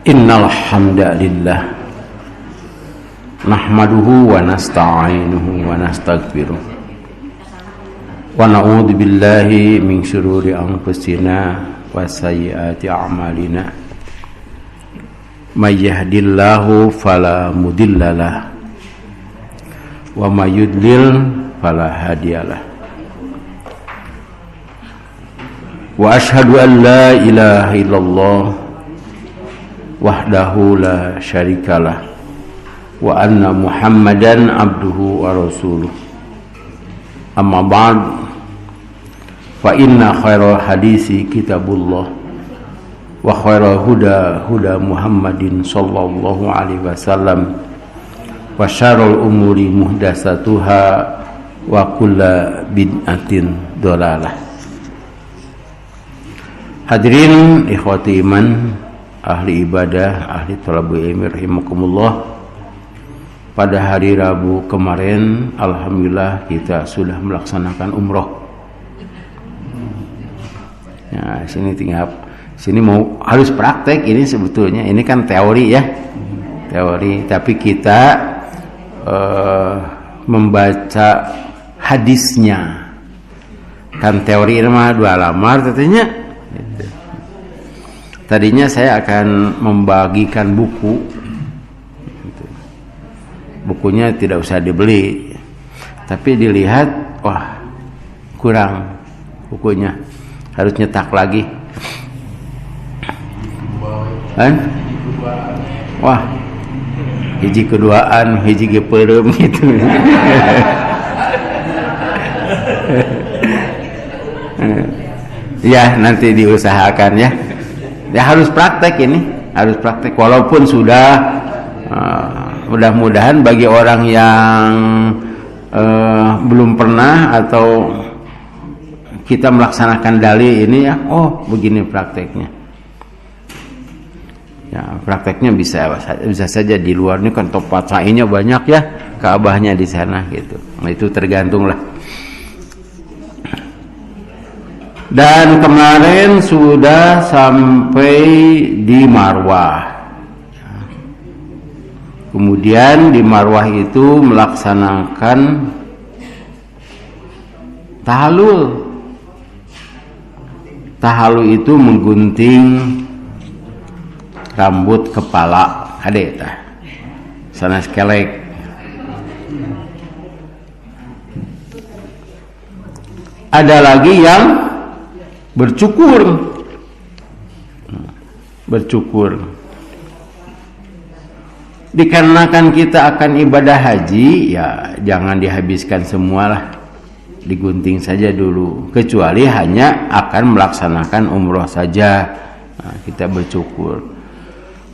Innal hamdalillah nahmaduhu wa nasta'inuhu wa nastaghfiruh wa na'udzu billahi min syururi anfusina wa sayyiati a'malina may yahdihillahu fala mudhillalah wa may yudlil fala hadiyalah wa ashhadu an la ilaha illallah wahdahu la syarikalah wa anna muhammadan abduhu wa rasuluh amma ba'd fa inna khairal hadisi kitabullah wa khairal huda huda muhammadin sallallahu alaihi wasallam wa syarrul umuri muhdatsatuha wa kullu bid'atin dhalalah. Hadirin ikhwati iman, ahli ibadah, ahli thalabul ilmi rahimakumullah. Pada hari Rabu kemarin alhamdulillah kita sudah melaksanakan umroh. Nah, sini mau harus praktek ini sebetulnya. Ini kan teori ya. Teori, tapi kita membaca hadisnya. Kan teori ini mah 2 lamar katanya. Tadinya saya akan membagikan buku. Bukunya tidak usah dibeli. Tapi dilihat, wah, kurang bukunya. Harus nyetak lagi. Kan? Wah, hiji keduaan, hiji geperem gitu. Ya, nanti diusahakan ya. Ya harus praktek ini, harus praktek walaupun sudah mudah-mudahan bagi orang yang belum pernah atau kita melaksanakan dalil ini ya, oh begini prakteknya. Ya, prakteknya bisa saja di luar ini kan tempat sa'inya banyak ya, Ka'bahnya di sana gitu. Nah, itu tergantung lah. Dan kemarin sudah sampai di Marwah. Kemudian di Marwah itu melaksanakan tahallul. Tahallul itu menggunting rambut kepala ade tah. Sana skelek. Ada lagi yang bercukur. Dikarenakan kita akan ibadah haji, ya jangan dihabiskan semualah, digunting saja dulu. Kecuali hanya akan melaksanakan umroh saja, nah, kita bercukur.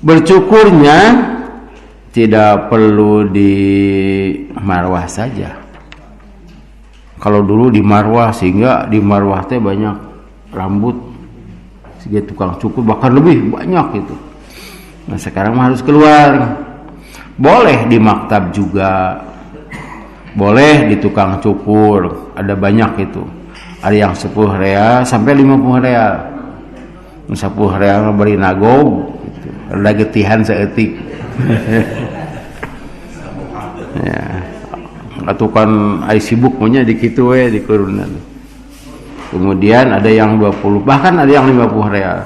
Bercukurnya tidak perlu di Marwah saja. Kalau dulu di Marwah, sehingga di Marwah teh banyak rambut, sehingga tukang cukur bahkan lebih banyak itu. Nah sekarang harus keluar. Boleh di maktab juga, boleh di tukang cukur, ada banyak itu. Ada yang 10 real sampai 50 real. 10 real beri nagog, gitu. Ada getihan seetik. Ya, atau kan ai sibuk punya di kitu we di kurunan. Kemudian ada yang 20, bahkan ada yang 50 real.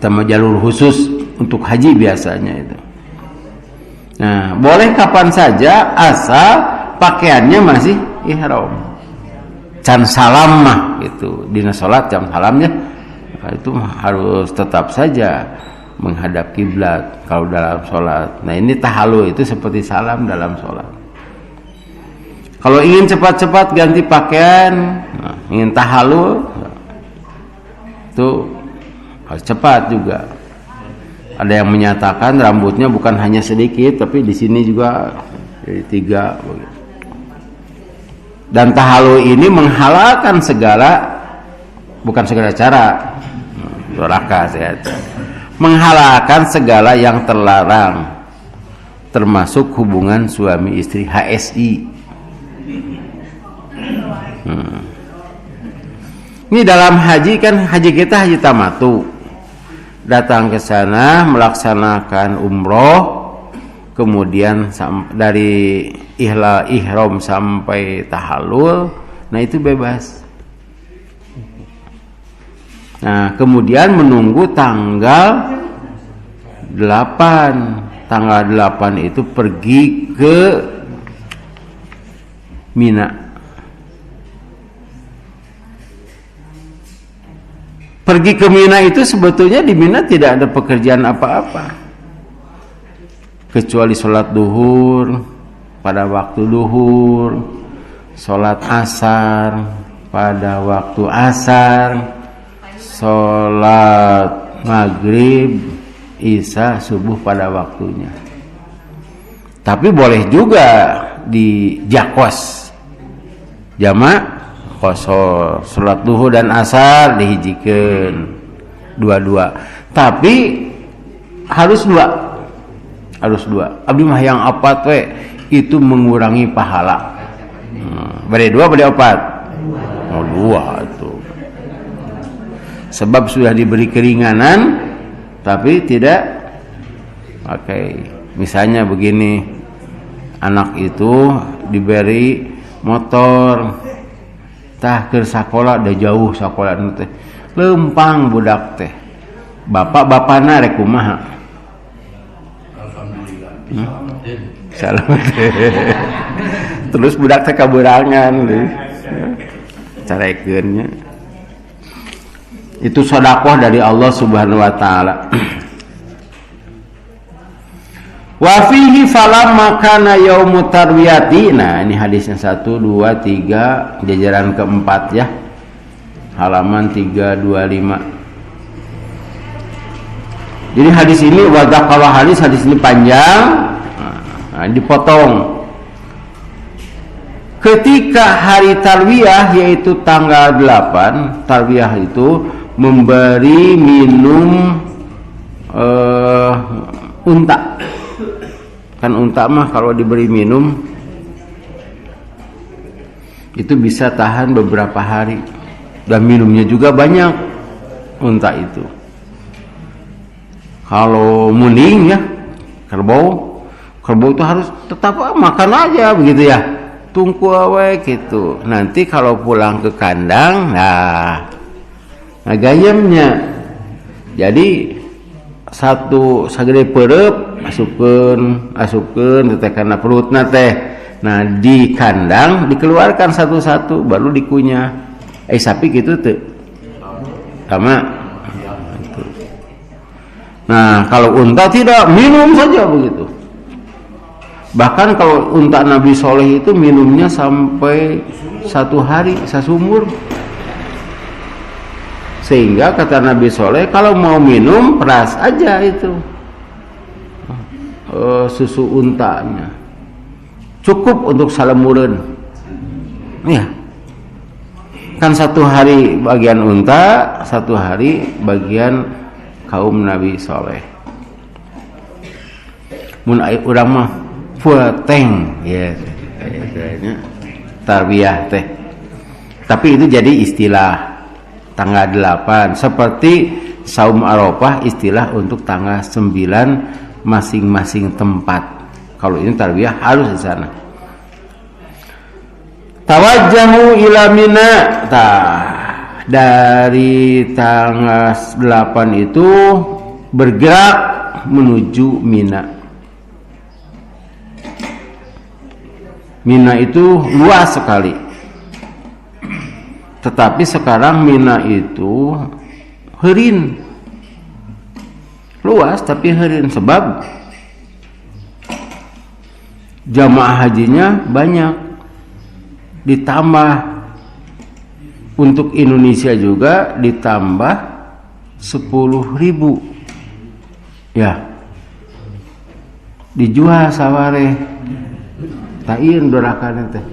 Sama jalur khusus untuk haji biasanya itu. Nah, boleh kapan saja asal pakaiannya masih ihram. Can salam mah gitu. Dina salat jam salamnya itu harus tetap saja menghadap kiblat kalau dalam salat. Nah, ini tahallul itu seperti salam dalam salat. Kalau ingin cepat-cepat ganti pakaian, nah, ingin tahallul itu harus cepat juga. Ada yang menyatakan rambutnya bukan hanya sedikit, tapi di sini juga jadi 3. Dan tahallul ini menghalalkan segala, bukan segala cara, menghalalkan segala yang terlarang, termasuk hubungan suami istri HSI. Ini dalam haji kan, haji kita haji tamatu. datang ke sana melaksanakan umroh, kemudian dari ihram sampai tahallul, nah itu bebas. Nah kemudian menunggu tanggal 8. Tanggal 8 itu pergi ke Mina. Pergi ke Mina itu sebetulnya di Mina tidak ada pekerjaan apa-apa, kecuali sholat duhur pada waktu duhur, sholat asar pada waktu asar, sholat maghrib, isya, subuh pada waktunya. Tapi boleh juga di jakos jamak kosor, sholat duhur dan asar dihijikeun dua-dua, tapi harus dua. Abdi mah yang opat we itu mengurangi pahala. Bade dua bade opat. Oh dua itu. Sebab sudah diberi keringanan tapi tidak pakai. Misalnya begini, anak itu diberi motor, tah keur sakola da jauh sakola teh, lempang budak teh, bapak-bapana rek kumaha? Salam. Terus budak teh kaburangan deui. Carekeunnya. Itu sedekah dari Allah Subhanahu wa taala. Wa fihi falamma kana yaumut tarwiyati. Nah, ini hadisnya 1 2 3 jajaran keempat ya. Halaman 325. Jadi hadis ini wadaqawa hadis ini panjang. Nah, dipotong. Ketika hari tarwiyah yaitu tanggal 8, tarwiyah itu memberi minum unta. Kan unta mah kalau diberi minum itu bisa tahan beberapa hari dan minumnya juga banyak unta itu. Kalau muning ya, kerbau itu harus tetap makan aja begitu ya, tungku awe gitu. Nanti kalau pulang ke kandang, nah gayamnya jadi satu sagede perep asupkeun teh kana perutna teh. Nah di kandang dikeluarkan satu-satu baru dikunyah. Sapi gitu teu sama. Nah kalau unta tidak, minum saja begitu. Bahkan kalau unta Nabi Soleh itu minumnya sampai 1 hari sasumur. Sehingga kata Nabi Soleh, kalau mau minum peras aja itu susu untanya, cukup untuk salamureun. Ya, kan 1 hari bagian unta, 1 hari bagian kaum Nabi Soleh. Mun urang mah pueteng ya, kayaknya tarbiyah teh. Tapi itu jadi istilah tanggal 8, seperti saum Arafah istilah untuk tanggal 9 masing-masing tempat. Kalau ini tarbiyah harus di sana. Tawajjahu ila Mina. Dari tanggal 8 itu bergerak menuju Mina. Mina itu luas sekali. Tetapi sekarang Mina itu heureun. Luas tapi heureun sebab jamaah hajinya banyak. Ditambah untuk Indonesia juga ditambah 10.000. Ya. Dijual saware. Taieu dorakan teh.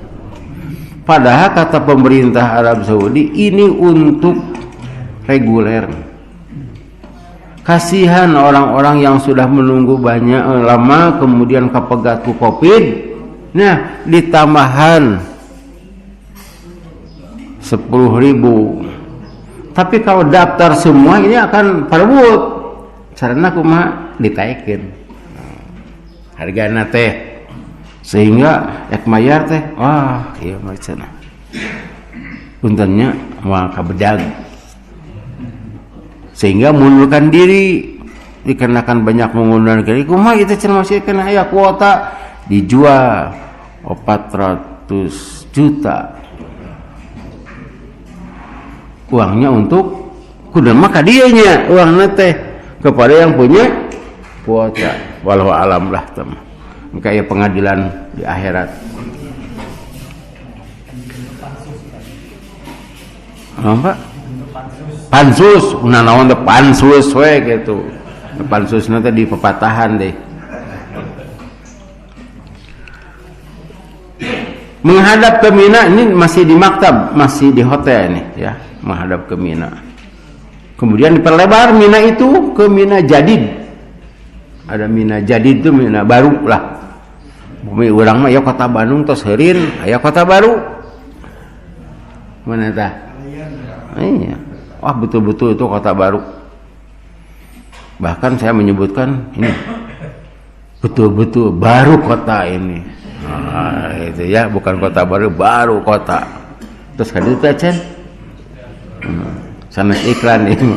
Padahal kata pemerintah Arab Saudi ini untuk reguler. Kasihan orang-orang yang sudah menunggu banyak lama kemudian kepegat ku Covid. Nah, ditambahan 10.000. Tapi kalau daftar semua ini akan perebut. sarana kumaha ditaekeun hargana teh sehingga ek mayar teh wah ieu mah cenah puntennya moal kabedag sehingga mundurkan diri dikarenakan banyak mengundurkan diri kumaha ieu teh cenah masih kena aya kuota dijual 400 juta uangnya untuk kudu mah ka dieu nya uangna teh kepada yang punya kuota walau alam lah teman kayak pengadilan di akhirat. Apa? Pansus, naon teh pansus we gitu. Pansusna teh di pepatahan deh. Menghadap ke Mina ini masih di maktab, masih di hotel nih ya, menghadap ke Mina. Kemudian diperlebar Mina itu ke Mina Jadid. Ada Mina Jadid itu Mina baru lah. Bumi urang mah ya kota Bandung tos heureun aya kota baru. Mana tah? Iya. Wah betul-betul itu kota baru. Bahkan saya menyebutkan ini betul-betul baru kota ini. Nah, itu ya bukan kota baru, baru kota. Terus kan itu Cen. Sanes iklan ini.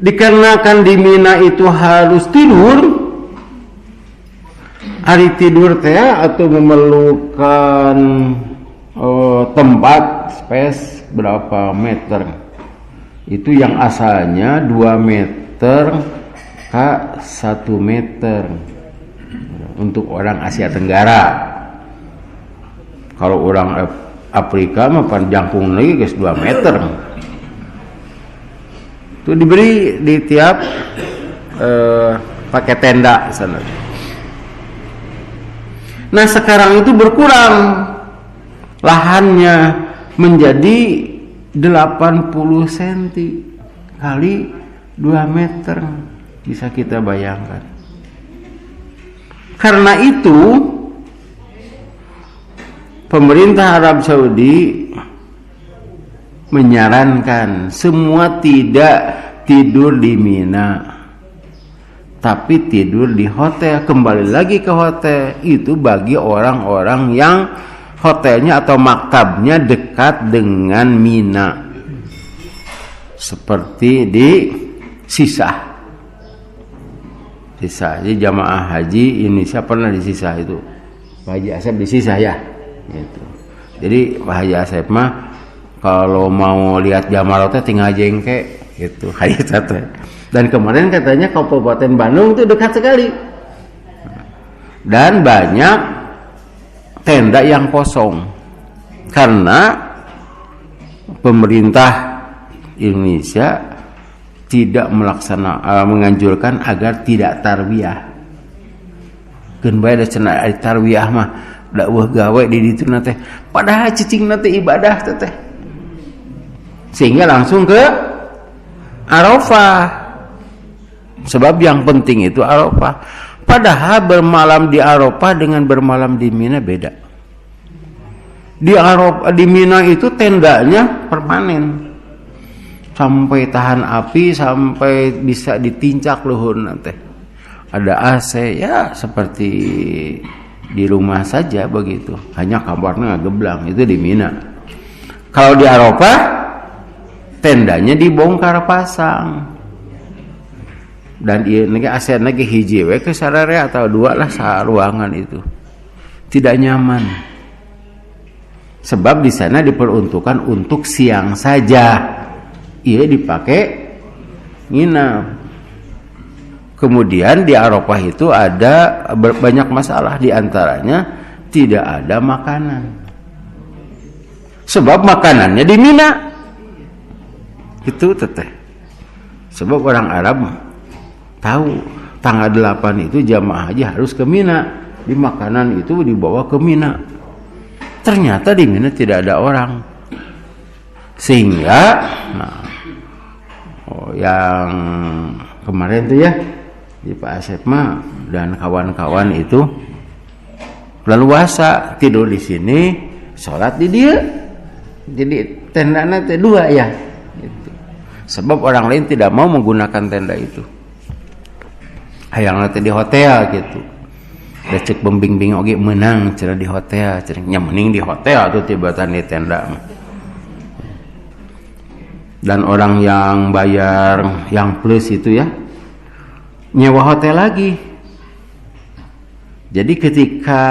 Dikarenakan di Mina itu harus tidur. Hari tidur teh atau memerlukan tempat space berapa meter itu yang asalnya 2 meter ke 1 meter untuk orang Asia Tenggara. Kalau orang Afrika mah panjangkung lagi guys 2 meter itu diberi di tiap pakai tenda sana. Nah sekarang itu berkurang lahannya menjadi 80 cm kali 2 meter, bisa kita bayangkan. Karena itu pemerintah Arab Saudi menyarankan semua tidak tidur di Mina tapi tidur di hotel. Kembali lagi ke hotel itu bagi orang-orang yang hotelnya atau maktabnya dekat dengan Mina, seperti di Sisah. Jadi jamaah haji Indonesia pernah di Sisah itu. Pak Haji Asep di Sisah ya. Gitu. Jadi Pak Haji Asep mah kalau mau lihat Jamarotnya tinggal jengke gitu. Dan kemarin katanya Kabupaten Bandung itu dekat sekali. Dan banyak tenda yang kosong. Karena pemerintah Indonesia tidak menganjurkan agar tidak tarwiyah. Keun bae da cenah ari tarwiyah mah dakwah gawe di ditu teh. Padahal cicing teh ibadah teh. Sehingga langsung ke Arafah. Sebab yang penting itu Arafah. Padahal bermalam di Arafah dengan bermalam di Mina beda. Di Arafah, di Mina itu tendanya permanen. Sampai tahan api, sampai bisa ditincak luhurna teh. Ada AC ya seperti di rumah saja begitu. Hanya kamarnya geblang, itu di Mina. Kalau di Arafah tendanya dibongkar pasang. Dan ieu nage aseuna ge hiji we ke sararea atau 2 lah saruangan itu. Tidak nyaman. Sebab di sana diperuntukkan untuk siang saja. Ieu dipakai nginap. Kemudian di Arafah itu ada banyak masalah, di antaranya tidak ada makanan. Sebab makanannya di Mina. Itu teteh. Sebab orang Arab tahu tanggal 8 itu jamaah haji harus ke Mina. Di makanan itu dibawa ke Mina. Ternyata di Mina tidak ada orang. Sehingga yang kemarin itu ya di Pak Asep mah dan kawan-kawan itu leluasa tidur di sini, sholat di dia. Jadi tendana teh 2 ya. Gitu. sebab orang lain tidak mau menggunakan tenda itu. Hayang nanti di hotel gitu. Da cek pembimbing oge menang cenah di hotel, cenah mending di hotel tuh tibatan di tenda. Dan orang yang bayar yang plus itu ya nyewa hotel lagi. Jadi ketika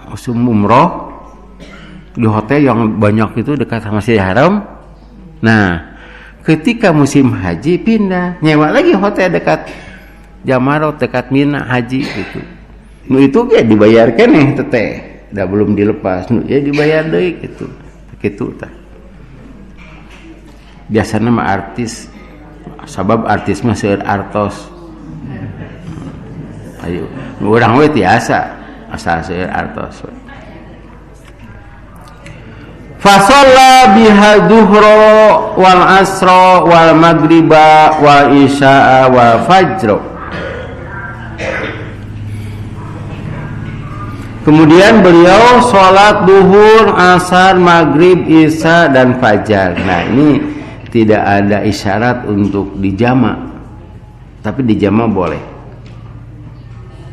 musim umroh di hotel yang banyak itu dekat Masjidil Haram. Nah, ketika musim haji pindah nyewa lagi hotel dekat Jamarot, dekat Mina haji gitu. Nu itu ya dibayarkan nih teteh, dah belum dilepas. Nu ya dibayar deui gitu. Kitu tah. Biasana mah artis, sabab artis mah seueur artos. Ayo, urang we tiasa asal seueur artos. Fa shalla biha dhuhra wal asra wal maghriba wal isya'a wal fajr. Kemudian beliau sholat duhur, asar, maghrib, isya, dan fajar. Nah ini tidak ada isyarat untuk dijama, tapi dijama boleh.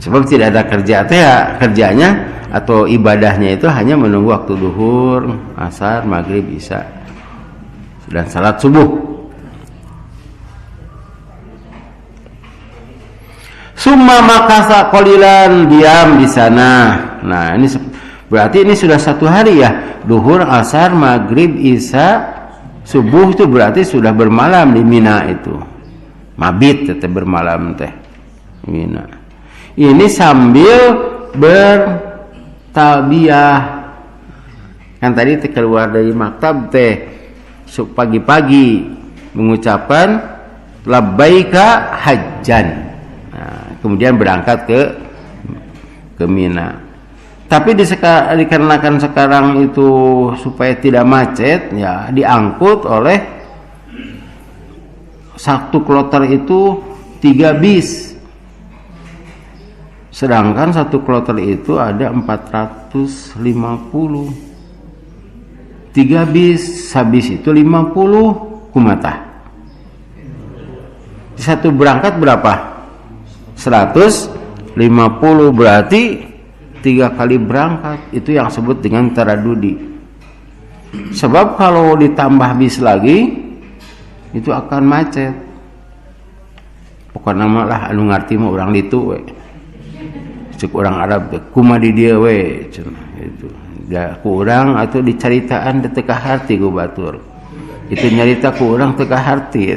Sebab tidak ada kerja, ya kerjanya atau ibadahnya itu hanya menunggu waktu duhur, asar, maghrib, isya, dan salat subuh. Summa makasa qalilan, diam di sana. Nah, ini berarti ini sudah 1 hari ya. Duhur, asar, maghrib, isya, subuh itu berarti sudah bermalam di Mina itu. Mabit teteh bermalam teh Mina. Ini sambil bertalbiyah. Kan tadi keluar dari maktab teh pagi-pagi mengucapkan labbaika hajjan. Kemudian berangkat ke Mina. Tapi dikarenakan sekarang itu supaya tidak macet, ya diangkut oleh satu kloter itu 3 bis. Sedangkan satu kloter itu ada 450. 3 bis, habis itu 50 kumatah. Satu berangkat berapa? 150, berarti 3 kali berangkat. Itu yang disebut dengan taradudi. Sebab kalau ditambah bis lagi itu akan macet. Pokoknya malah anu ngarti mah urang ditu we. Cek urang Arab kumaha di dieu we itu. Da ku urang atuh dicaritaan teu ka harti ku batur. Itu nyarita ku urang teu ka harti.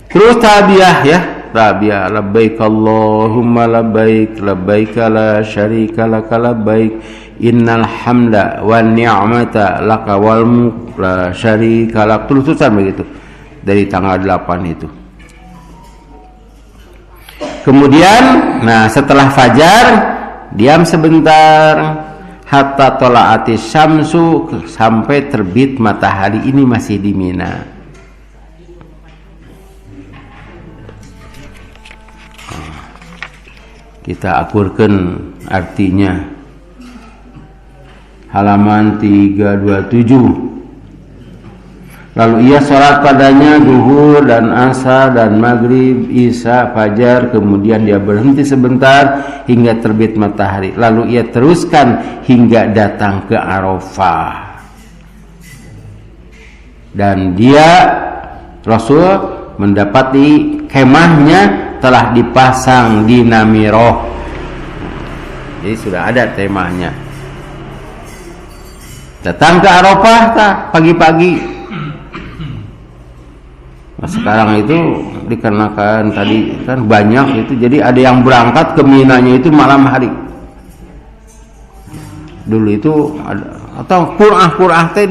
Terus tabiah ya, tabiah labbaik Allahumma labbaik, labbaik la syarika laka labbaik, innal hamda wan ni'mata laka wal mulk la syarika lak. Terusan begitu dari tanggal 8 itu. Kemudian, nah setelah fajar diam sebentar hatta tola'ati syamsu, sampai terbit matahari. Ini masih di Mina. Kita akurkan artinya. Halaman 327. Lalu ia sholat padanya duhur dan asar dan maghrib, isya, fajar. Kemudian dia berhenti sebentar hingga terbit matahari. Lalu ia teruskan hingga datang ke Arafah. Dan dia Rasul mendapati kemahnya telah dipasang di Namiroh. Jadi sudah ada temanya. Datang ke Arafah pagi-pagi. Nah, sekarang itu dikarenakan tadi kan banyak itu, jadi ada yang berangkat ke Minanya itu malam hari. Dulu itu ada, atau Qur'ah teh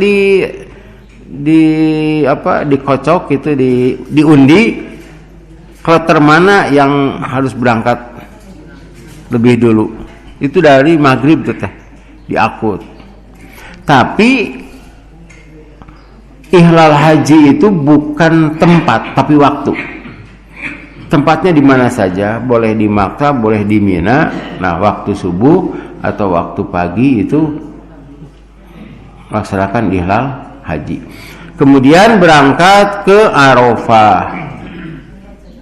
dikocok itu, diundi kloter mana yang harus berangkat lebih dulu. Itu dari maghrib tuh teh diakut. Tapi ihlal haji itu bukan tempat tapi waktu. Tempatnya di mana saja, boleh di Makkah, boleh di Mina. Nah, waktu subuh atau waktu pagi itu laksanakan ihlal haji. Kemudian berangkat ke Arafah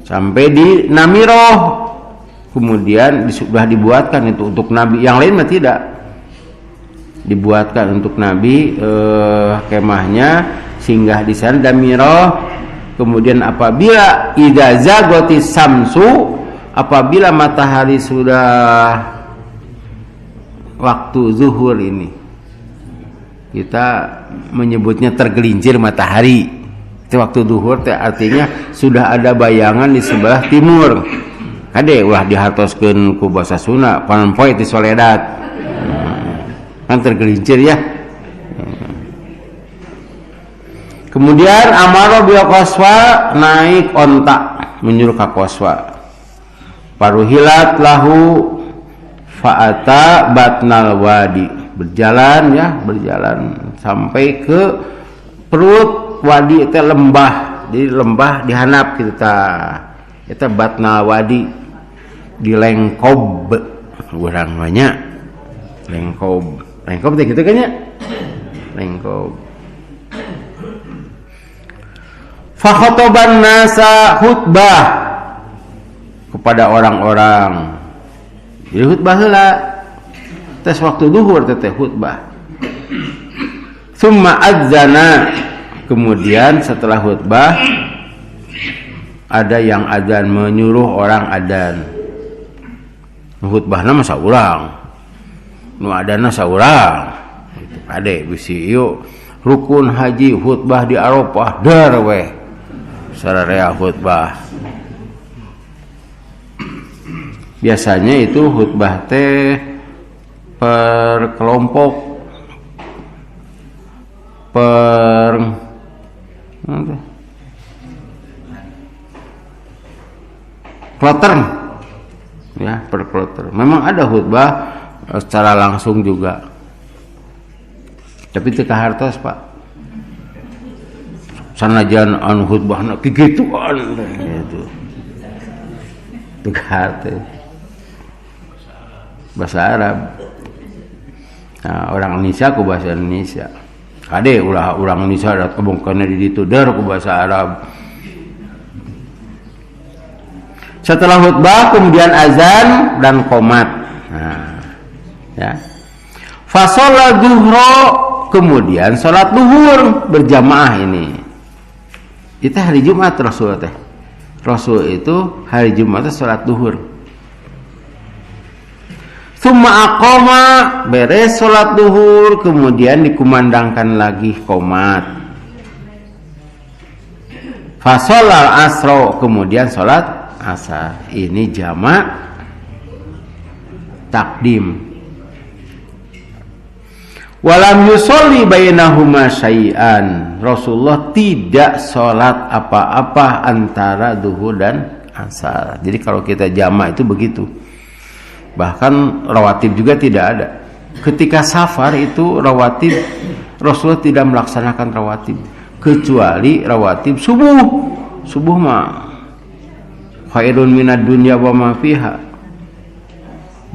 sampai di Namiroh. Kemudian sudah dibuatkan itu untuk Nabi, yang lain mah tidak dibuatkan untuk Nabi kemahnya, singgah di sana Namiroh. Kemudian apabila idza zagotis samsu, apabila matahari sudah waktu zuhur, ini kita menyebutnya tergelincir matahari. Itu waktu zuhur, artinya sudah ada bayangan di sebelah timur. Kade ulah dihartoskeun ku basa Sunda, panon poe ti Soledad. Kan tergelincir ya. Kemudian amaro bil qaswa, naik onta menyuruh ka qaswa. Paruhilat lahu fa'ata batnal wadi, berjalan sampai ke perut wadi, itu lembah. Jadi lembah dihanap kita, itu batnal wadi, di Lengkob urang banyak. Lengkob teh gitu kan ya, Lengkob. Fa khotoban nasa, khutbah kepada orang-orang. Jadi khutbah heula tes waktu zuhur teh khutbah. Summa adzana, kemudian setelah khutbah ada yang adzan, menyuruh orang adzan. Khutbahna mah saurang, nu adana saurang. Gitu. Ade bisi ieu rukun haji khutbah di Arafah dar we sararea khutbah. Biasanya itu khutbah teh per kelompok, per kloter ya, per kloter. Memang ada khutbah secara langsung juga, tapi teu kahartos Pak, sanajan anu khutbahna kigituan gitu, teu kahartos bahasa Arab. Nah, orang Indonesia ku bahasa Indonesia. Kade ulah orang Indonesia dat kebongkana di ditu dar ku bahasa Arab. Setelah khutbah kemudian azan dan qomat. Nah, ya. Fa sholat zuhra, kemudian salat zuhur berjamaah ini. Itu hari Jumat Rasul teh. Rasul itu hari Jumat salat zuhur. Summa aqama, beres salat zuhur, kemudian dikumandangkan lagi qomat. Fa sholal asra, kemudian salat asar. Ini jamak takdim. Walam yusolli bainahuma syai'an, Rasulullah tidak sholat apa-apa antara zuhur dan asar. Jadi kalau kita jamak itu begitu. Bahkan rawatib juga tidak ada. Ketika safar itu rawatib, Rasulullah tidak melaksanakan rawatib, kecuali rawatib subuh. Subuh mah khairun minad dunya wa ma fiha.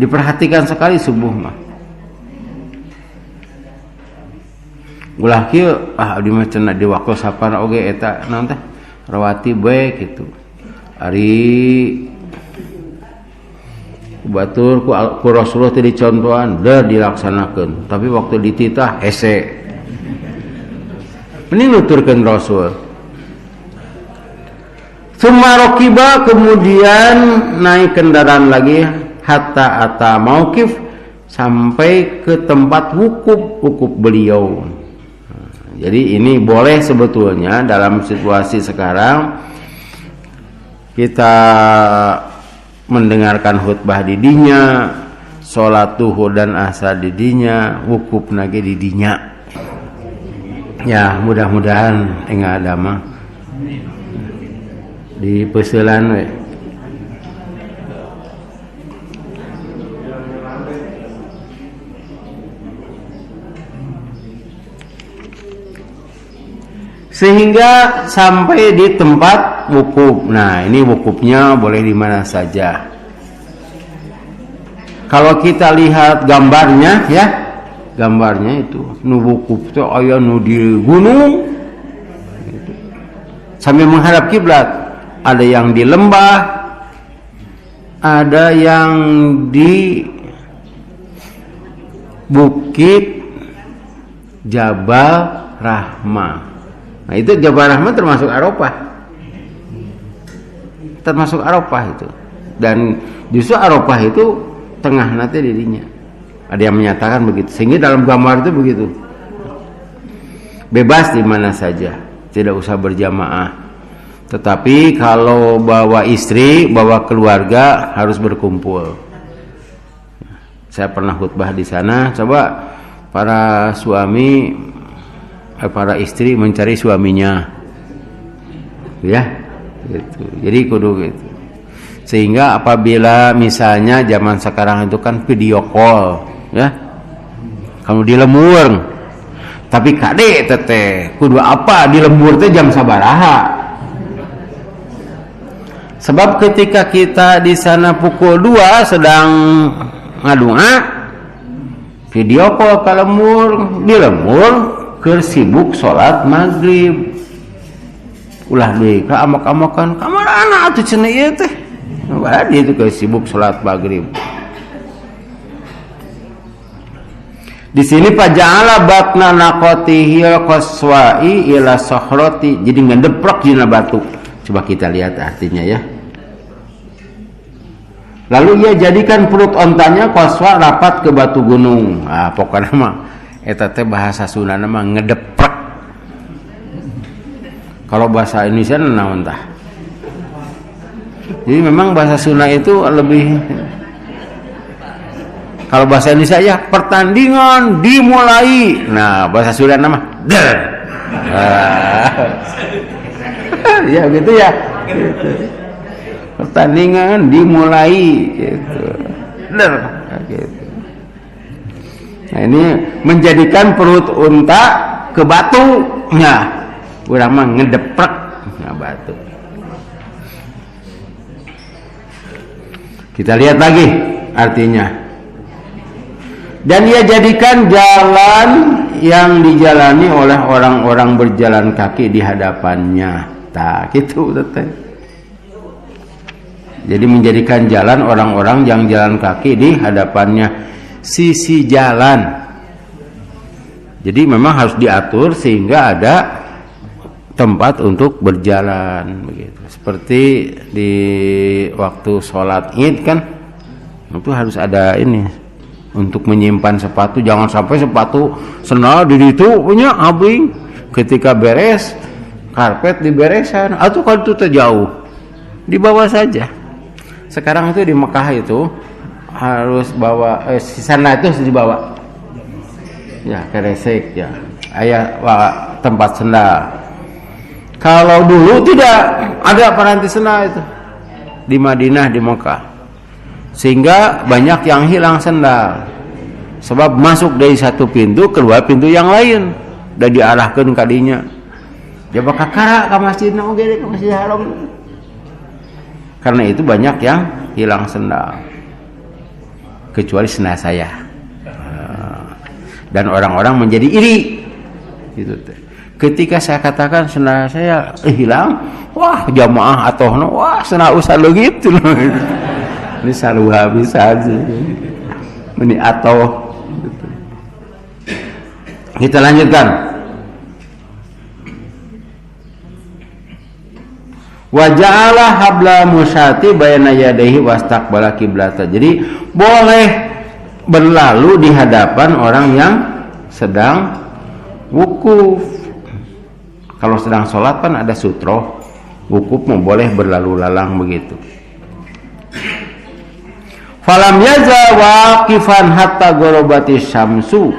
Diperhatikan sekali subuh mah. Ulah kieu abdi mah cenah di waktu safar oge eta naon teh rawatib bae kitu. Ari batur ku Rasulullah teh dicontohan da dilaksanakeun, tapi waktu dititah hese. Mending nuturkeun Rasul. Summa rakiba, kemudian naik kendaraan lagi hatta ata mauqif, sampai ke tempat wukuf beliau. Jadi ini boleh sebetulnya dalam situasi sekarang kita mendengarkan khutbah di dinya, salat zuhur dan asar di dinya, wukuf nage di dinya. Ya, mudah-mudahan enggak ada mah di peuselan we. Sehingga sampai di tempat wukuf. Nah, ini wukufnya boleh di mana saja. Kalau kita lihat gambarnya ya, gambarnya itu nu wukuf teh aya nu di gunung, sambil menghadap kiblat. Ada yang di lembah, ada yang di bukit Jabal Rahmah. Nah itu Jabal Rahmah termasuk Arafah. Termasuk Arafah itu. Dan justru Arafah itu tengah nanti dirinya. Ada yang menyatakan begitu. Sehingga dalam gambar itu begitu. Bebas di mana saja, tidak usah berjamaah. Tetapi kalau bawa istri, bawa keluarga harus berkumpul. Saya pernah khutbah di sana. Coba para suami, para istri mencari suaminya, ya, gitu. Jadi kudu gitu. Sehingga apabila misalnya zaman sekarang itu kan video call, ya, kamu di lembur, tapi kade teteh, kudu apa di lembur teh jam sabaraha? Sebab ketika kita di sana pukul 2 sedang ngadunga, video call ke lembur, di lembur keur sibuk salat maghrib. Ulah deui ka amak-amakan, kamana atuh cenah ieu teh? Bade itu keur sibuk salat maghrib. Di sini paja'ala batna naqatihi qaswa'i ila sakhrati, jadi ngedeprok dina batu. Coba kita lihat artinya ya. Lalu ia jadikan perut ontanya qaswa rapat ke batu gunung. Ah pokoknya mah eta teh bahasa Sundana mah ngedeprek. Kalau bahasa Indonesia naon tah? Jadi memang bahasa Sunda itu lebih, kalau bahasa Indonesia ya pertandingan dimulai. Nah, bahasa Sunda nama der. Ya gitu ya. Gitu. Pertandingan dimulai gitu. Der gitu. Nah, ini menjadikan perut unta ke batunya. Urang mah ngedeprek nah batu. Kita lihat lagi artinya. Dan ia jadikan jalan yang dijalani oleh orang-orang berjalan kaki di hadapannya. Tak gitu teteh. Jadi menjadikan jalan orang-orang yang jalan kaki di hadapannya, sisi jalan. Jadi memang harus diatur sehingga ada tempat untuk berjalan begitu. Seperti di waktu sholat Id kan itu harus ada ini untuk menyimpan sepatu, jangan sampai sepatu sendal di situ punya abing. Ketika beres karpet diberesan atau kalau itu terjauh dibawa saja. Sekarang itu di Mekah itu harus bawa sisana itu harus dibawa. Ya, keresek ya. Ayah tempat sendal. Kalau dulu tidak ada peranti sendal itu di Madinah, di Mekah, sehingga banyak yang hilang sendal. Sebab masuk dari satu pintu keluar pintu yang lain, dan diarahkan kadinya. Dia bakal ke masjid, ke masjid haram. Karena itu banyak yang hilang sendal, kecuali sendal saya. Dan orang-orang menjadi iri, gitu teh. Ketika saya katakan sendal saya hilang, wah jamaah atau wah sendal usah gitu. Ini selalu habis aja. Ini atau gitu. Kita lanjutkan. Wa ja'ala habla musyati bayna yadayhi wastaqbala qiblata. Jadi boleh berlalu di hadapan orang yang sedang wukuf. Kalau sedang sholat kan ada sutroh, wukuf boleh berlalu lalang begitu. Falam yaza waqifan hatta gorobati syamsu,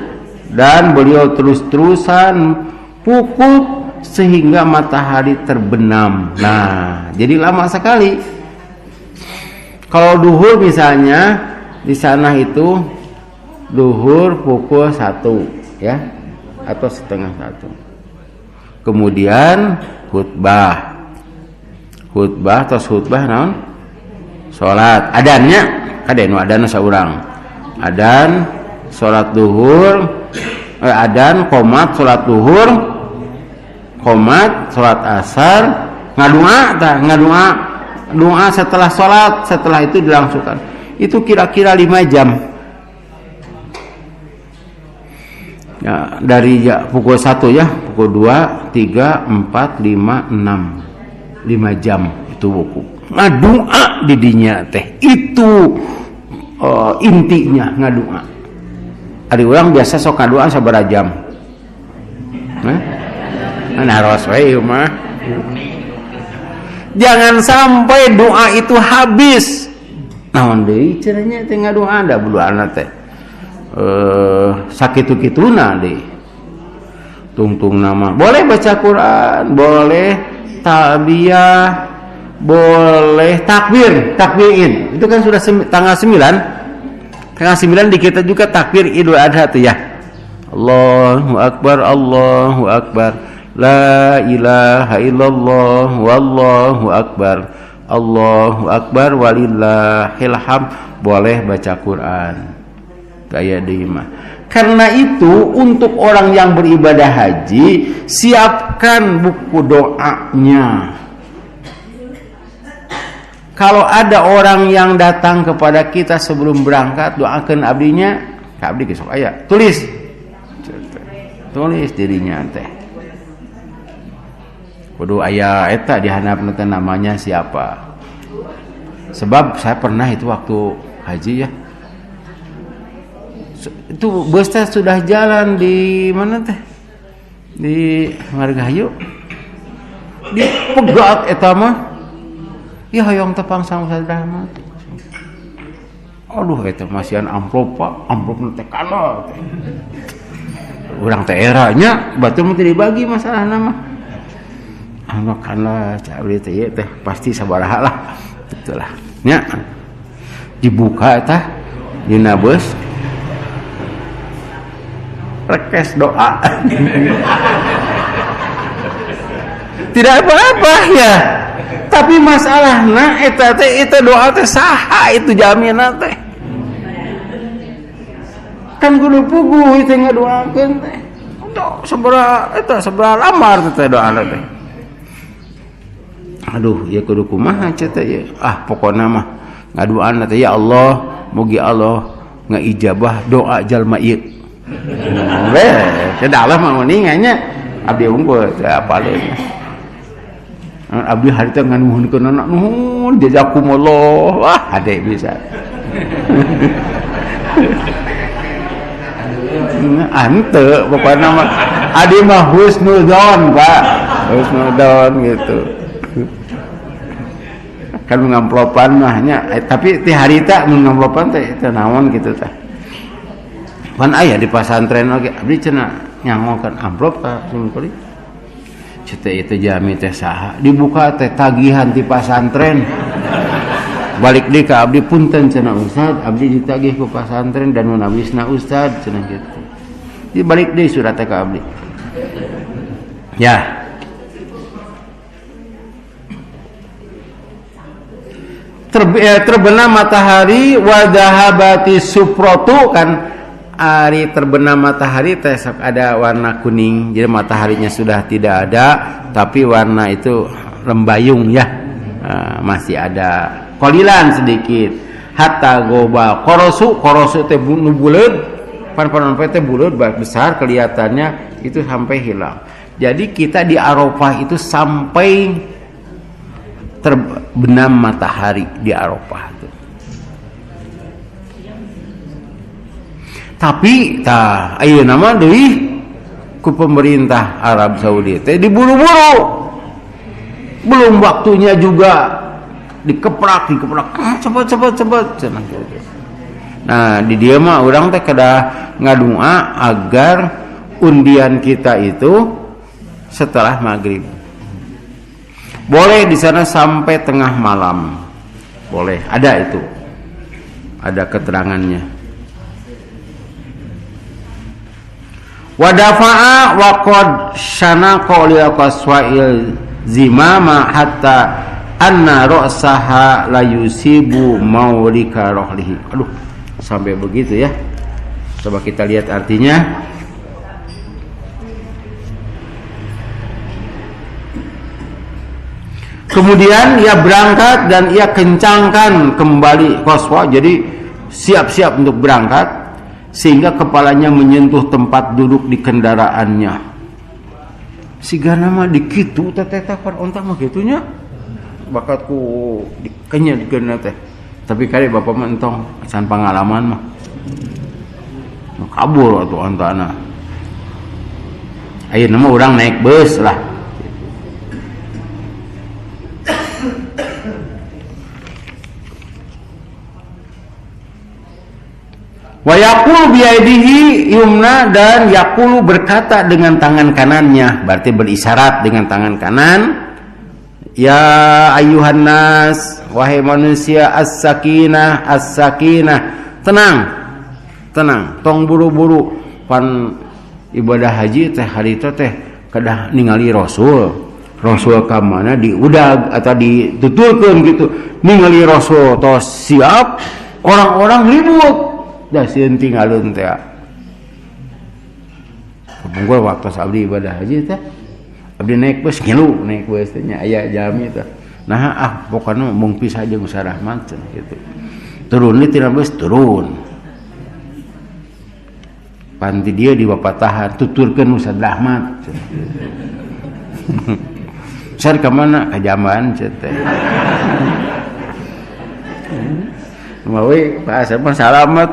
dan beliau terus-terusan wukuf sehingga matahari terbenam. Nah, jadi lama sekali. Kalau duhur misalnya di sana itu duhur pukul 1 ya atau setengah 1. Kemudian khutbah terus khutbah naon? Salat. Adannya kade nu adan saurang. Adan salat duhur, adan qomat salat duhur, qomat salat asar, Doa setelah sholat, setelah itu dilangsungkan. Itu kira-kira 5 jam. Ya, dari pukul 1 ya, pukul 2, 3, 4, 5, 6. 5 jam itu buku. Ngadoa di dinya teh. Itu intinya ngadoa. Ari urang biasa sok ngadoa sabaraha jam? Naros we mah. Jangan sampai doa itu habis. Naon deui caranya teh ngadoa da buluana teh. Sakitu-kituna deui. Tungtung nama. Boleh baca Quran, boleh talbiyah, boleh takbirin. Itu kan sudah tanggal 9. Tanggal 9 di kita juga takbir Idul Adha tuh ya. Allahu Akbar, Allahu Akbar. La ilaha illallah, wallahu akbar. Allahu Akbar walillahil hamd. Boleh baca Quran. Kayak deui mah. Karena itu untuk orang yang beribadah haji, siapkan buku doanya. Kalau ada orang yang datang kepada kita sebelum berangkat, doakan abdinya, ka abdi besok aya. Tulis dirinya teh. Kudu aya eta di handapna teh namanya siapa. Sebab saya pernah itu waktu haji ya. Itu busnya sudah jalan di mana teh, di Margahayu, di pegat eta mah ya hoyong tepang sang Rahmat. Aduh eta masihan amplop teh kana teh urang teh eranya batur mah dibagi masalahna mah anu kana cabri teh teh pasti sabaraha lah itulah nya dibuka eta dina beus rekes doa. Tidak apa-apa ya. Tapi masalahna eta doa teh saha itu jaminan teh. Kan kudu puguh teh ngadoakeun teh. Sabaraha lamar teh doana teh. Aduh, ya kudu kumaha teh ya. Pokona mah ngadoana teh ya Allah, mugi Allah ngaijabah doa jalma ieu. Tidak lah mau ninganya abdi unggul apa lain abdi hari itu nganuhunkeun anak nuhun jazakumullah wah ade bisa ante pokoknya mah adi mah husnudzon Pak husnudzon gitu kan ngamplopan mahnya tapi ti harita ngamplopan teh teh naon gitu teh pan aya di pasantren oge abdi cenah nyangokeun amplop ka sungkuli cete itu jami teh saha dibuka teh tagihan di pasantren balik deui ka abdi punten cenah ustad abdi ditagih ku pasantren dan mun abisna ustad cenah kitu dibalik deui surat teh ka abdi ya terbenam matahari wa dhahabati suprotu kan hari terbenam matahari tesok ada warna kuning jadi mataharinya sudah tidak ada tapi warna itu lembayung ya masih ada kolilan sedikit hatta goba korosu teh buleud pan teh buleud besar kelihatannya itu sampai hilang jadi kita di Arafah itu sampai terbenam matahari di Arafah itu. Tapi ayeuna nama deui ku pemerintah Arab Saudi teh diburu-buru. Belum waktunya juga dikeprak cepet cenah gitu. Nah, di dieu mah urang teh kada ngadua agar undian kita itu setelah maghrib. Boleh di sana sampai tengah malam. Boleh, ada itu. Ada keterangannya. Wadafa'a wa qad syanaqa li qaswa'il zimama hatta anna ra'saha la yusibu maulika rohlihi. Aduh, sampai begitu ya. Coba kita lihat artinya. Kemudian ia berangkat dan ia kencangkan kembali qaswa, jadi siap-siap untuk berangkat sehingga kepalanya menyentuh tempat duduk di kendaraannya. Sigana mah dikitu teh par onta mah gitunya. Bakatku dikenya dikeuna teh. Tapi kali bapak mah entong can pengalaman mah. Kabur atuh ontana. Ayeuna mah urang naik bus lah. Wa yaqulu biyadihi yumna, dan yaqulu berkata dengan tangan kanannya, berarti berisyarat dengan tangan kanan. Ya ayuhan nas, wahai manusia, as-sakinah, as-sakinah, tenang, tenang, tong buru-buru. Pan ibadah haji teh hari itu teh kedah ningali Rasul ka mana diudag atau ditutulkeun gitu, ningali Rasul tos siap, orang-orang ribut. Dah sieun tinggalun teh. Pungkur waktu abdi ibadah haji teh. Abdi naik bus ngilu, naik bus teh nya aya jami teh. Nah pokona mung pisah jeung Ustaz Rahmat gitu. Turun di tina bus turun. Panti dia di bapatahan tuturkeun Ustaz Rahmat. Sar ka mana? Ka Jamban teh. Mawe Pak Asep mah salamet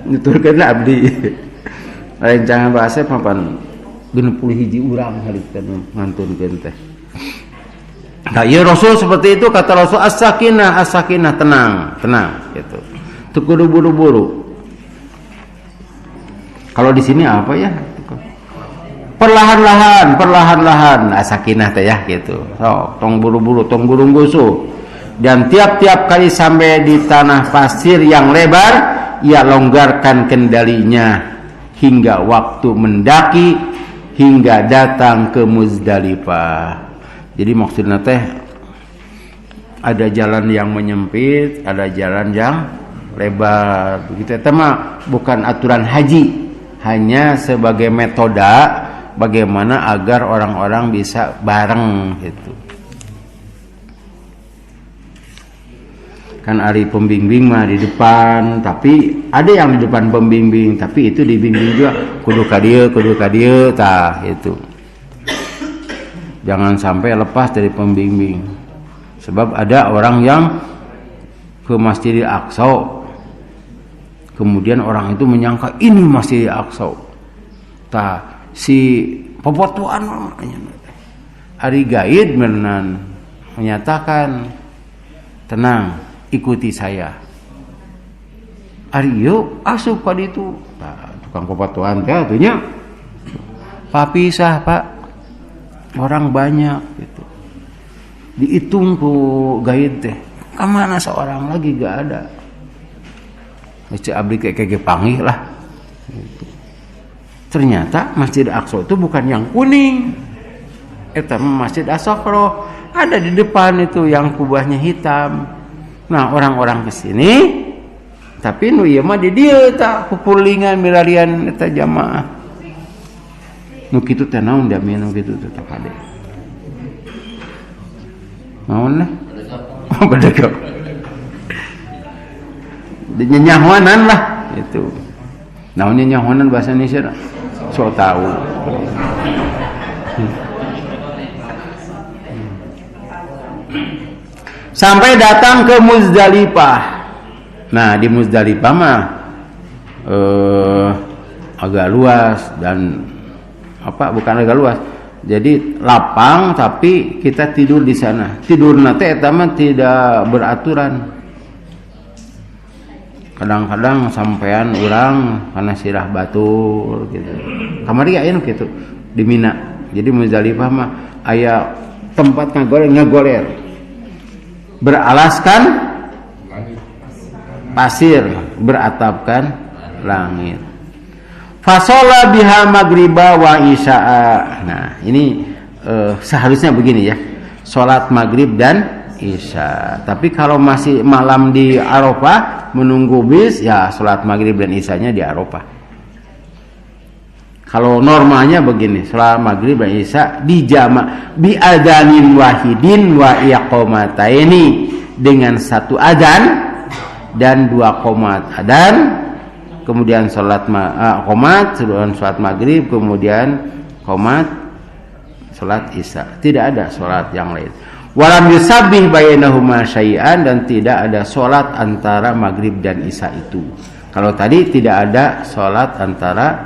nuturkeun abdi. Rencangan Pak Asep papan 61 urang harita ngantunkeun teh. Nah, ya Rasul seperti itu, kata Rasul as-sakinah, as-sakinah, tenang, tenang gitu. Teu kudu buru-buru. Kalau di sini apa ya? Perlahan-lahan, perlahan-lahan as-sakinah teh ya gitu. So, tong buru-buru, tong burung-gusu. Dan tiap-tiap kali sampai di tanah pasir yang lebar, ia longgarkan kendalinya hingga waktu mendaki, hingga datang ke Muzdalifah. Jadi maksudnya teh ada jalan yang menyempit, ada jalan yang lebar. Begitu eta mah bukan aturan haji, hanya sebagai metode bagaimana agar orang-orang bisa bareng gitu. Kan ari pembimbing mah di depan, tapi ada yang di depan pembimbing, tapi itu dibimbing juga kudu ka dieu tah itu. Jangan sampai lepas dari pembimbing. Sebab ada orang yang ke Masjidil Aqsa, kemudian orang itu menyangka ini Masjidil Aqsa. Tah si popotuan ari gaid menan menyatakan, tenang, ikuti saya. Ari yuk asup ka ditu. Nah, tukang popatuan teh atunya. Papisah, Pak. Orang banyak gitu. Dihitung ku gaid teh. Ka mana seorang lagi gak ada. Masjid abdi kayak panggih lah. Gitu. Ternyata Masjid Aqsa itu bukan yang kuning. Eta Masjid As-Sakhra. Ada di depan itu yang kubahnya hitam. Nah, orang-orang kesini, tapi nu ieu mah di dieu tak kupulingan milarian eta jamaah. Nu kitu teh naon da nu kitu teh kade. Naon lah? Badagap. Nyanyahoanan lah itu. Naon nyanyahoanan bahasa Indonesia? So tahu. Sampai datang ke Muzdalifah. Nah, di Muzdalifah mah agak luas dan bukan agak luas. Jadi lapang, tapi kita tidur di sana. Tidurna teh eta mah tidak beraturan. Kadang-kadang sampean urang karena sirah batur gitu. Kamari aya nu kitu di Mina. Jadi Muzdalifah mah aya tempat ngagoler. Beralaskan pasir, beratapkan langit. Fasola biha magriba wa isya'a. Nah, ini seharusnya begini ya. Salat maghrib dan isya. Tapi kalau masih malam di Arafah menunggu bis, ya salat maghrib dan isyanya di Arafah. Kalau normalnya begini, sholat maghrib dan isya dijama' bi adanin wahidin wa iqamataini, dengan satu adzan dan 2 qomat adzan, kemudian sholat qomat, sholat maghrib, kemudian qomat sholat isya. Tidak ada sholat yang lain. Walam yusabbih bainahuma syai'an, dan tidak ada sholat antara maghrib dan isya itu. Kalau tadi tidak ada sholat antara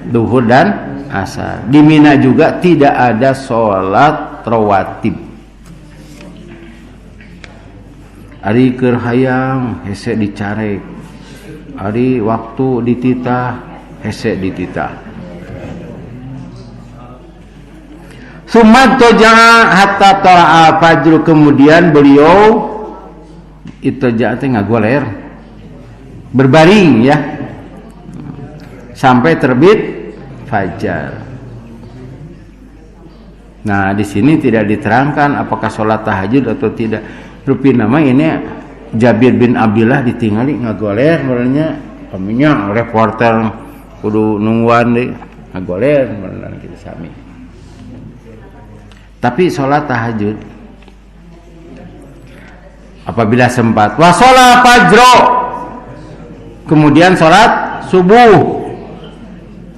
duhur dan asar. Di Mina juga tidak ada sholat rawatib. Ari keur hayang hese dicarek, ari waktu dititah hese dititah. Sumat toja'a hatta tala'a fajr, kemudian beliau itu teh ngagoler, berbaring ya, sampai terbit fajar. Nah, di sini tidak diterangkan apakah sholat tahajud atau tidak. Rupi nama ini Jabir bin Abdullah ditinggali ngagoler, mulanya kaminya reporter kudu nungguan deh ngagoler mulanya kita sami. Tapi sholat tahajud apabila sempat, wa sholat fajro, kemudian sholat subuh,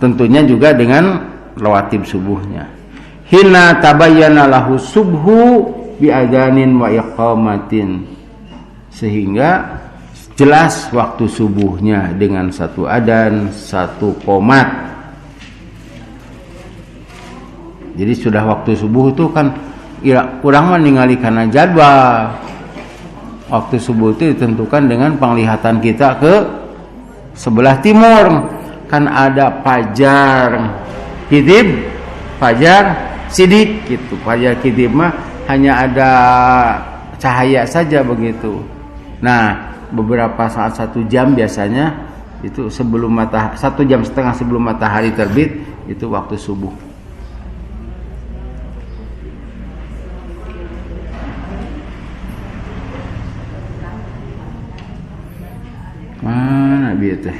tentunya juga dengan rawatib subuhnya. Hina tabayyana lahu subhu bi adanin wa iqamatin, sehingga jelas waktu subuhnya dengan satu adan, satu qomat. Jadi sudah waktu subuh itu kan urang mah ningali kana jadwal. Waktu subuh itu ditentukan dengan penglihatan kita ke sebelah timur. Kan ada fajar kidib, fajar sidik gitu. Fajar kidib mah hanya ada cahaya saja begitu. Nah, beberapa saat 1 jam biasanya itu sebelum 1 jam setengah sebelum matahari terbit, itu waktu subuh. Mana bieu teh?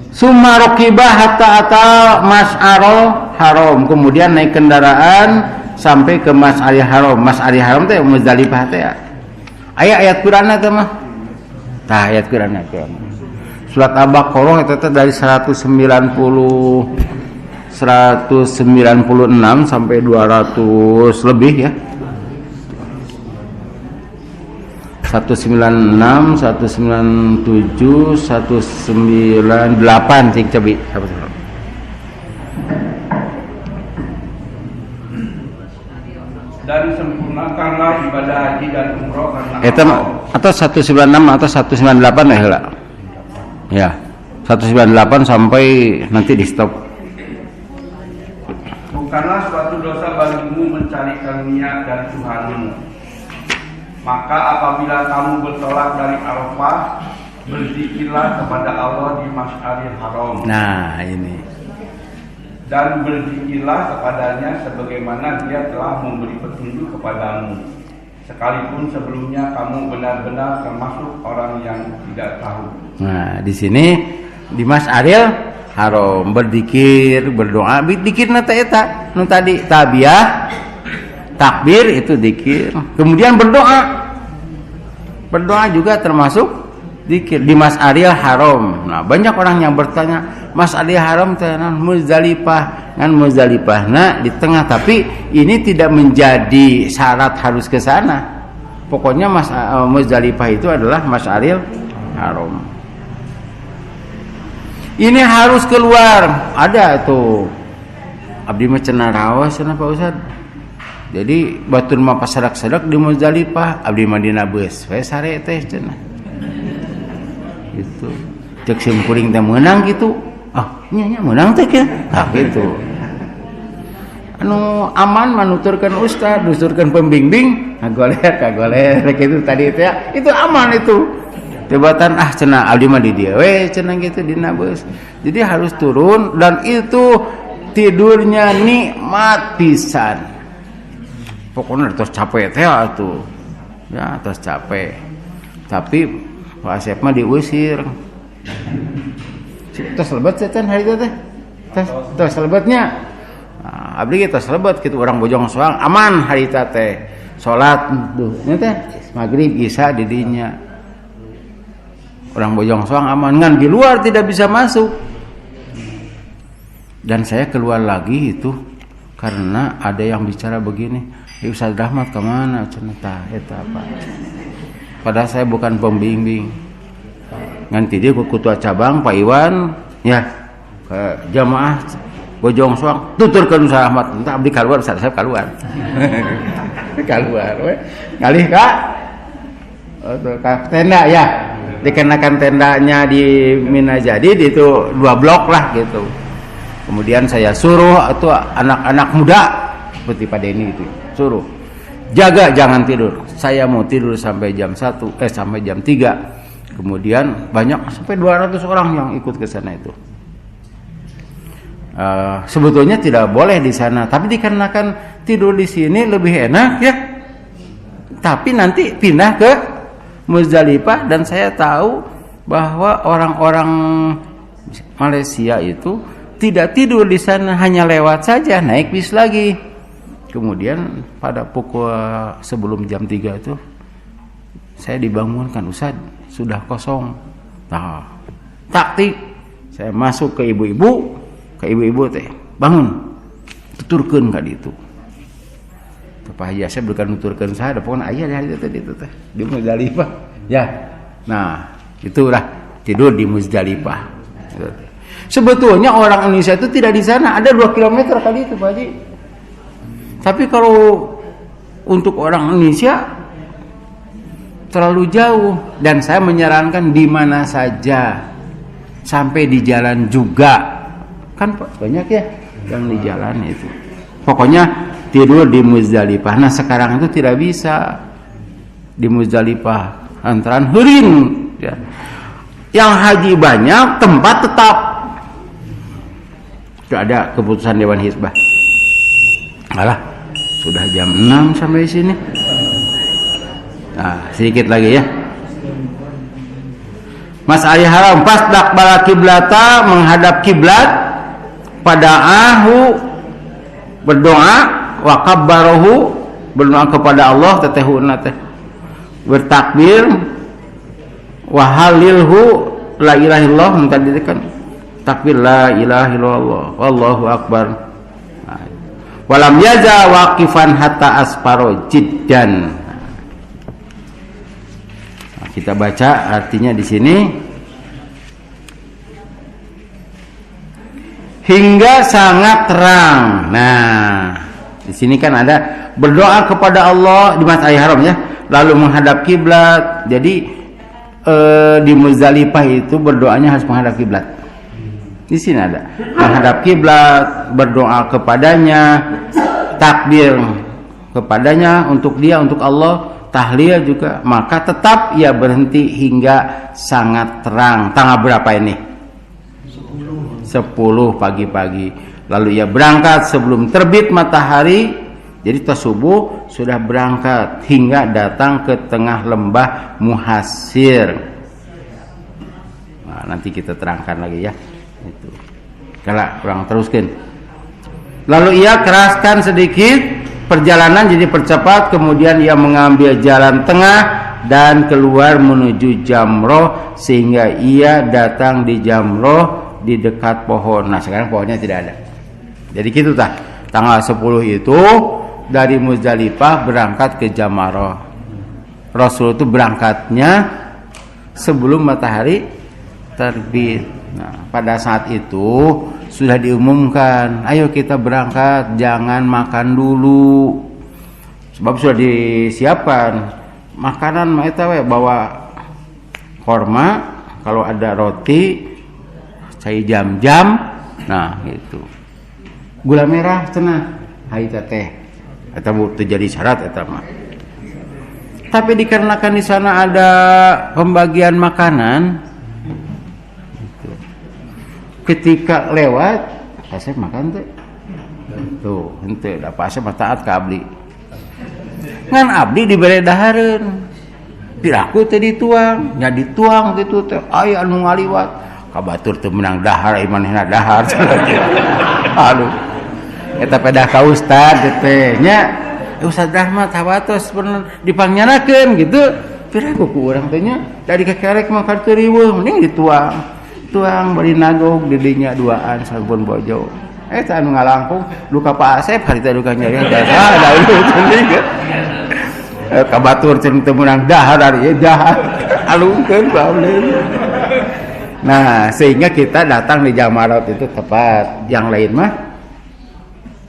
Summa raqibah hatta ata mas'arul haram, kemudian naik kendaraan sampai ke Mas'aril Haram. Mas'aril Haram teh Muzdalifah teh. Aya ayat Qur'anna teh mah. Tah ayat Qur'anna teh. Surat Al-Baqarah itu teh dari 196 sampai 200 lebih ya. 196, 197, 198 cik cabi. Dan sempurnakanlah ibadah haji dan umroh karena atau 196 atau 198 ya lah. Ya, 198 sampai nanti di stop. Bukanlah suatu dosa bagimu mencari karunia dari Tuhanmu. Maka apabila kamu bertolak dari Arafah, berzikirlah kepada Allah di Mas'aril Haram. Nah, ini. Dan berzikirlah kepadanya sebagaimana dia telah memberi petunjuk kepadamu, sekalipun sebelumnya kamu benar-benar termasuk orang yang tidak tahu. Nah, di sini di Mas'aril Haram berzikir, berdoa, zikir nata eta nu tadi tabiyah, takbir itu zikir, kemudian berdoa. Berdoa juga termasuk zikir di Mas'aril Haram. Nah, banyak orang yang bertanya, Mas'aril Haram teh Muzdalifah, kan Muzdalifah nah di tengah, tapi ini tidak menjadi syarat harus ke sana. Pokoknya Muzdalifah itu adalah Mas'aril Haram. Ini harus keluar. Ada tuh abdi mah cenah raos cenah Pak Ustad. Jadi batur mah pasarak-sarak di Muzdalifah, abdi mah dina beus we sare teh cenah. Gitu. Cek simkuring teh meunang gitu. Ah, nya meunang teh kan. Ah gitu. Anu aman manuturkeun ustad, nuturkeun pembimbing, kagoler gitu tadi teh. Itu aman itu. Tebatan cenah abdi mah di dieu we cenah gitu dina beus. Jadi harus turun, dan itu tidurnya nikmat pisan. Pokoknya terus capek teh atuh. Ya, terus capek. Tapi Pak Asep mah diusir. tos lebat setan hari itu teh. Tos lebatnya. Nah, abdi tos lebat kitu urang Bojong Soang aman hari itu teh. Salat tuh nya teh magrib isya di dinya. Orang Bojong Soang aman ngan di luar tidak bisa masuk. Dan saya keluar lagi itu karena ada yang bicara begini, Ustaz Rahmat kemana? Ceneta eta apa? Padahal saya bukan pembimbing. Nganti dia ke ketua cabang Pak Iwan, ya ke jamaah Bojong Soang, tuturkeun Ustaz Rahmat, entah abdi keluar, Ustaz saya keluar. Keluar we. Ngalih ka tenda ya. Dikenakan tendanya di Minajadi itu 2 blok lah gitu. Kemudian saya suruh atau anak-anak muda seperti Pak Denny itu suruh jaga jangan tidur. Saya mau tidur sampai jam 1 sampai jam 3. Kemudian banyak sampai 200 orang yang ikut ke sana itu. Sebetulnya tidak boleh di sana, tapi dikarenakan tidur di sini lebih enak ya. Tapi nanti pindah ke Muzdalifah dan saya tahu bahwa orang-orang Malaysia itu tidak tidur di sana, hanya lewat saja naik bis lagi. Kemudian pada pukul sebelum jam 3 itu saya dibangunkan, Ustaz sudah kosong. Nah, taktik saya masuk ke ibu-ibu teh bangun tuturkeun ka ditu. Pak Haji Asep bukan nuturkeun saya, pokoknya aya di itu teh di Muzdalifah. Ya. Nah, itulah tidur di Muzdalifah. Sebetulnya orang Indonesia itu tidak di sana, ada 2 km kali itu Pak Haji. Tapi kalau untuk orang Indonesia terlalu jauh dan saya menyarankan di mana saja. Sampai di jalan juga. Kan banyak ya yang di jalan itu. Pokoknya tidur di Muzdalifah. Nah sekarang itu tidak bisa di Muzdalifah antara heuring ya. Yang haji banyak tempat tetap. Itu ada keputusan Dewan Hizbah. Alah, sudah jam 6 sampai sini. Nah, sedikit lagi ya. Mas Ali Haram fastaqbala kiblata menghadap kiblat pada berdoa wa kabbarahu berdoa kepada Allah tetehuna teh bertakbir wa halilhu la ilaha illallah mentadikan takbir la ilaha illallah wallahu akbar walam yaza waqifan hatta asfaro jiddan. Nah, kita baca artinya di sini hingga sangat terang. Nah di sini kan ada berdoa kepada Allah di Masjidil Haram ya, lalu menghadap kiblat. Jadi di Muzdalifah itu berdoanya harus menghadap kiblat. Di sini ada menghadap kiblat, berdoa kepadanya, takbir kepadanya untuk dia, untuk Allah, tahlil juga. Maka tetap ia berhenti hingga sangat terang. Tanggal berapa ini? 10 pagi-pagi. Lalu ia berangkat sebelum terbit matahari. Jadi subuh sudah berangkat hingga datang ke tengah lembah Muhasir. Nah, nanti kita terangkan lagi ya. Itu. Kalau kurang teruskan. Lalu ia keraskan sedikit perjalanan jadi percepat. Kemudian ia mengambil jalan tengah dan keluar menuju Jamroh sehingga ia datang di Jamroh di dekat pohon. Nah sekarang pohonnya tidak ada. Jadi gitu tanggal 10 itu dari Muzdalifah berangkat ke Jamroh. Rasul itu berangkatnya sebelum matahari terbit. Nah, pada saat itu sudah diumumkan, ayo kita berangkat, jangan makan dulu. Sebab sudah disiapkan makanan eta we bawa korma, kalau ada roti, cai jam-jam. Nah, gitu. Gula merah cenah, haita teh. Eta terjadi syarat eta mah. Tapi dikarenakan di sana ada pembagian makanan, ketika lewat asep makan tuh henteu da asep taat ka abdi ngan abdi dibere dahareun piraku teh dituang nya dituang kitu teh aya anu ngaliwat kabatur teu menang dahar imanehna dahar. Aduh. Eta pedah ka ustad teh nya. Ustad Rahmat hawatos bener dipangganakeun gitu. Pirago ku urang teh nya dari kekerek mah kartu riweuh mending dituang. Tuang bari nagog di dinya duaan sampun bojo. Eta anu ngalangkung luka Pak Asep harita luka nyari jasa da ieu teuing. Kabatur teu menang dahar ari dahar. Alungkeun baulin. Nah, sehingga kita datang di Jamarat itu tepat. Yang lain mah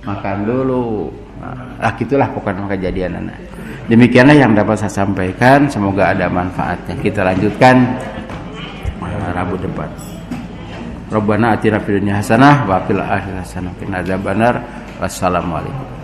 makan dulu. Nah, gitulah pokoknya kejadian anak. Demikianlah yang dapat saya sampaikan. Semoga ada manfaatnya. Kita lanjutkan Rabu depan. Rabbana atina fid dunya hasanah wa fil akhirati hasanah wa qina adzabannar. Wassalamualaikum.